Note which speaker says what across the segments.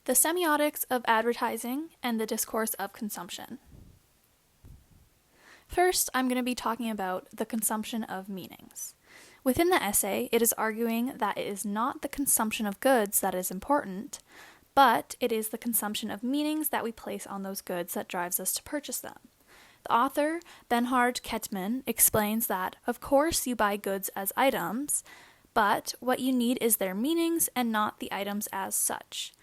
Speaker 1: The Semiotics of Advertising and the Discourse of Consumption. First, I'm going to be talking about the consumption of meanings. Within the essay, it is arguing that it is not the consumption of goods that is important, but it is the consumption of meanings that we place on those goods that drives us to purchase them. The author, Bernhard Kettmann, explains that, of course, you buy goods as items, but what you need is their meanings and not the items as such.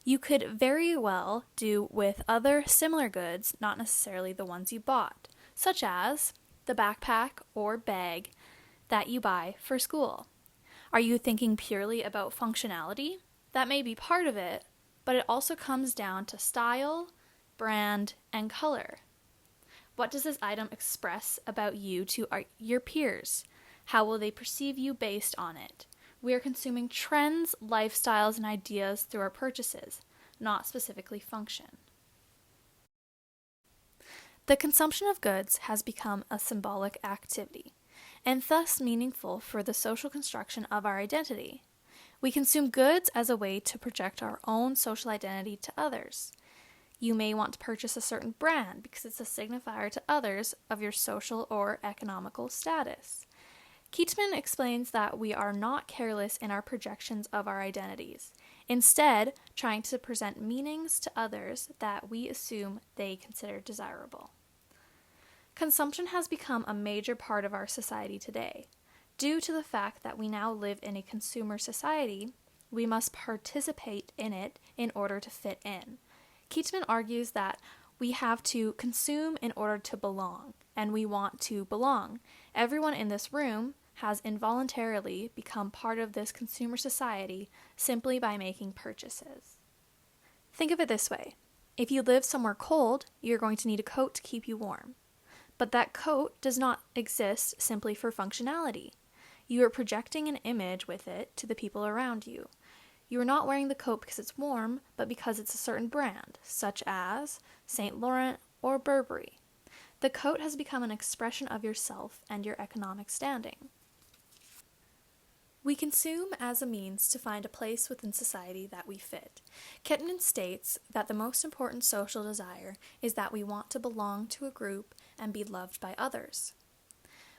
Speaker 1: You could very well do with other similar goods, not necessarily the ones you bought, such as the backpack or bag that you buy for school. Are you thinking purely about functionality? That may be part of it, but it also comes down to style, brand, and color. What does this item express about you to your peers? How will they perceive you based on it? We are consuming trends, lifestyles, and ideas through our purchases, not specifically function. The consumption of goods has become a symbolic activity, and thus meaningful for the social construction of our identity. We consume goods as a way to project our own social identity to others. You may want to purchase a certain brand because it's a signifier to others of your social or economical status. Kettmann explains that we are not careless in our projections of our identities, instead trying to present meanings to others that we assume they consider desirable. Consumption has become a major part of our society today. Due to the fact that we now live in a consumer society, we must participate in it in order to fit in. Kettmann argues that we have to consume in order to belong, and we want to belong. Everyone in this room has involuntarily become part of this consumer society simply by making purchases. Think of it this way. If you live somewhere cold, you're going to need a coat to keep you warm. But that coat does not exist simply for functionality. You are projecting an image with it to the people around you. You are not wearing the coat because it's warm, but because it's a certain brand, such as St. Laurent or Burberry. The coat has become an expression of yourself and your economic standing. We consume as a means to find a place within society that we fit. Kettmann states that the most important social desire is that we want to belong to a group and be loved by others.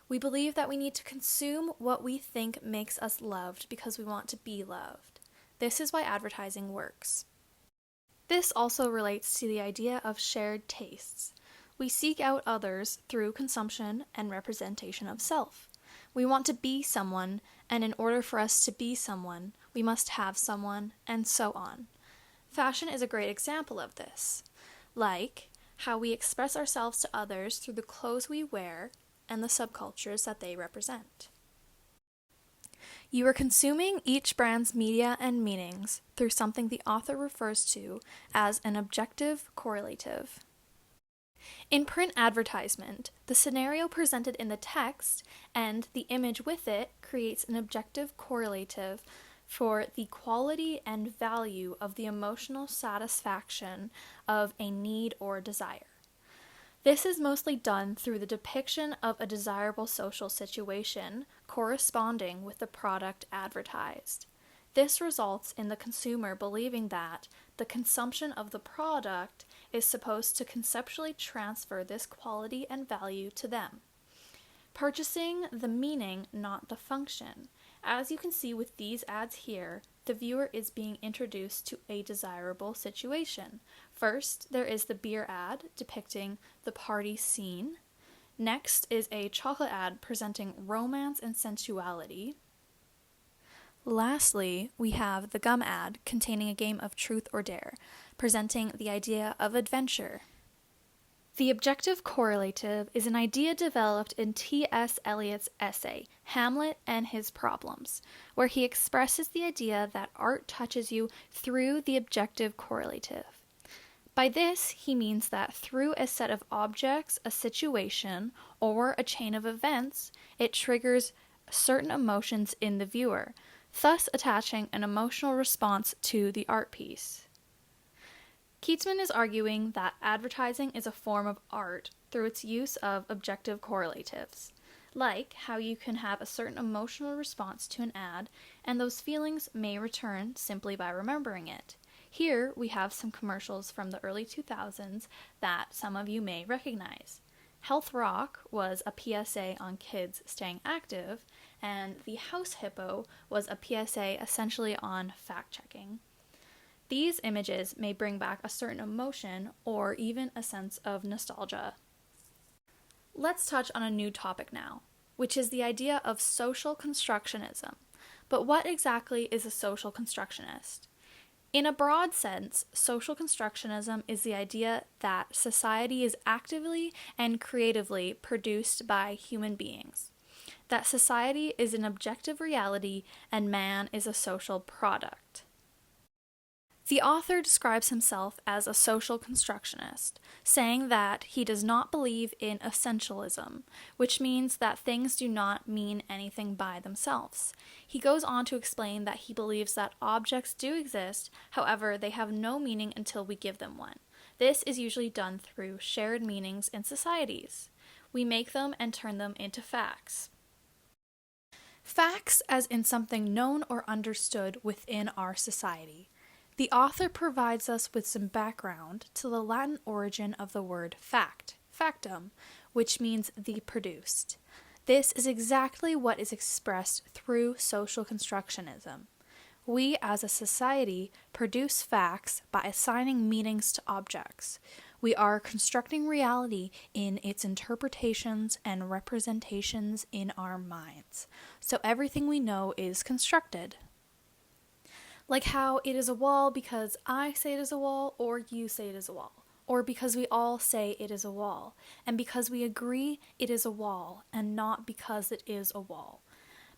Speaker 1: We believe that we need to consume what we think makes us loved because we want to be loved. This is why advertising works. This also relates to the idea of shared tastes. We seek out others through consumption and representation of self. We want to be someone, and in order for us to be someone, we must have someone, and so on. Fashion is a great example of this, like how we express ourselves to others through the clothes we wear and the subcultures that they represent. You are consuming each brand's media and meanings through something the author refers to as an objective correlative. In print advertisement, the scenario presented in the text and the image with it creates an objective correlative for the quality and value of the emotional satisfaction of a need or desire. This is mostly done through the depiction of a desirable social situation corresponding with the product advertised. This results in the consumer believing that the consumption of the product is supposed to conceptually transfer this quality and value to them. Purchasing the meaning, not the function. As you can see with these ads here, the viewer is being introduced to a desirable situation. First, there is the beer ad depicting the party scene. Next is a chocolate ad presenting romance and sensuality. Lastly, we have the gum ad containing a game of truth or dare, presenting the idea of adventure. The objective correlative is an idea developed in T.S. Eliot's essay, Hamlet and His Problems, where he expresses the idea that art touches you through the objective correlative. By this, he means that through a set of objects, a situation, or a chain of events, it triggers certain emotions in the viewer, thus attaching an emotional response to the art piece. Kettmann is arguing that advertising is a form of art through its use of objective correlatives, like how you can have a certain emotional response to an ad, and those feelings may return simply by remembering it. Here we have some commercials from the early 2000s that some of you may recognize. Health Rock was a PSA on kids staying active, and the House Hippo was a PSA essentially on fact-checking. These images may bring back a certain emotion or even a sense of nostalgia. Let's touch on a new topic now, which is the idea of social constructionism. But what exactly is a social constructionist? In a broad sense, social constructionism is the idea that society is actively and creatively produced by human beings, that society is an objective reality and man is a social product. The author describes himself as a social constructionist, saying that he does not believe in essentialism, which means that things do not mean anything by themselves. He goes on to explain that he believes that objects do exist, however, they have no meaning until we give them one. This is usually done through shared meanings in societies. We make them and turn them into facts. Facts as in something known or understood within our society. The author provides us with some background to the Latin origin of the word fact, factum, which means the produced. This is exactly what is expressed through social constructionism. We as a society produce facts by assigning meanings to objects. We are constructing reality in its interpretations and representations in our minds. So everything we know is constructed. Like how it is a wall because I say it is a wall or you say it is a wall, or because we all say it is a wall, and because we agree it is a wall and not because it is a wall.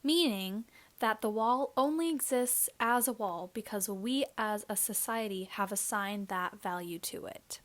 Speaker 1: Meaning that the wall only exists as a wall because we as a society have assigned that value to it.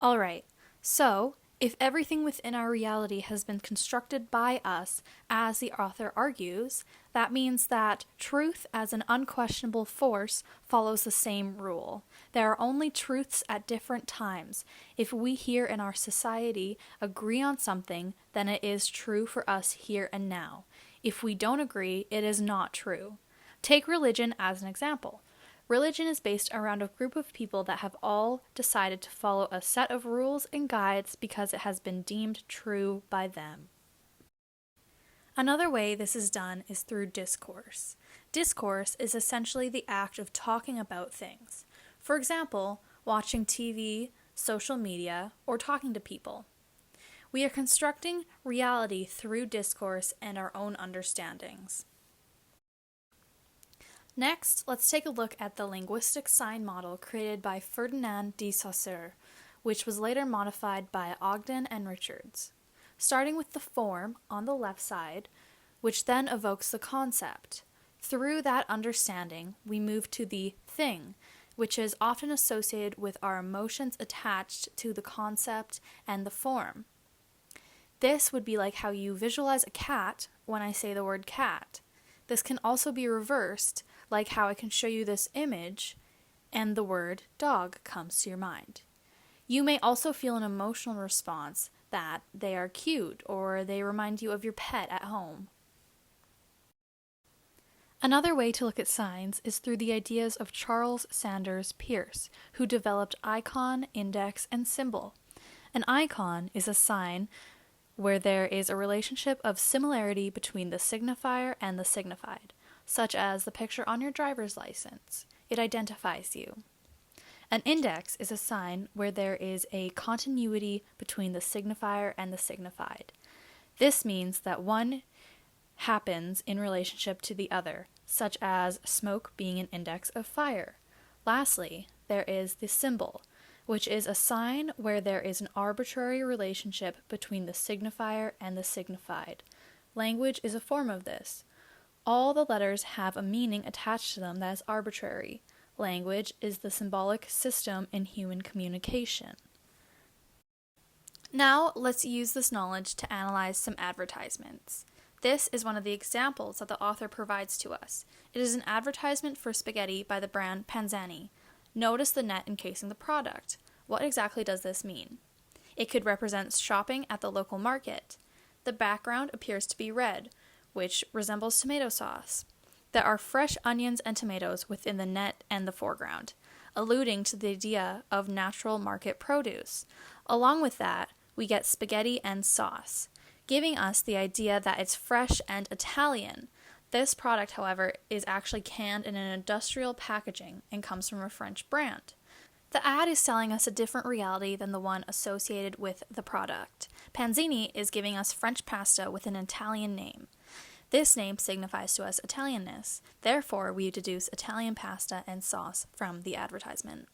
Speaker 1: Alright, so if everything within our reality has been constructed by us, as the author argues, that means that truth as an unquestionable force follows the same rule. There are only truths at different times. If we here in our society agree on something, then it is true for us here and now. If we don't agree, it is not true. Take religion as an example. Religion is based around a group of people that have all decided to follow a set of rules and guides because it has been deemed true by them. Another way this is done is through discourse. Discourse is essentially the act of talking about things. For example, watching TV, social media, or talking to people. We are constructing reality through discourse and our own understandings. Next, let's take a look at the linguistic sign model created by Ferdinand de Saussure, which was later modified by Ogden and Richards. Starting with the form on the left side, which then evokes the concept. Through that understanding, we move to the thing, which is often associated with our emotions attached to the concept and the form. This would be like how you visualize a cat when I say the word cat. This can also be reversed, like how I can show you this image and the word dog comes to your mind. You may also feel an emotional response that they are cute or they remind you of your pet at home. Another way to look at signs is through the ideas of Charles Sanders Peirce, who developed icon, index, and symbol. An icon is a sign where there is a relationship of similarity between the signifier and the signified, such as the picture on your driver's license. It identifies you. An index is a sign where there is a continuity between the signifier and the signified. This means that one happens in relationship to the other, such as smoke being an index of fire. Lastly, there is the symbol, which is a sign where there is an arbitrary relationship between the signifier and the signified. Language is a form of this. All the letters have a meaning attached to them that is arbitrary. Language is the symbolic system in human communication. Now, let's use this knowledge to analyze some advertisements. This is one of the examples that the author provides to us. It is an advertisement for spaghetti by the brand Panzani. Notice the net encasing the product. What exactly does this mean? It could represent shopping at the local market. The background appears to be red, which resembles tomato sauce. There are fresh onions and tomatoes within the net and the foreground, alluding to the idea of natural market produce. Along with that, we get spaghetti and sauce, giving us the idea that it's fresh and Italian. This product, however, is actually canned in an industrial packaging and comes from a French brand. The ad is selling us a different reality than the one associated with the product. Panzini is giving us French pasta with an Italian name. This name signifies to us Italianness. Therefore, we deduce Italian pasta and sauce from the advertisement.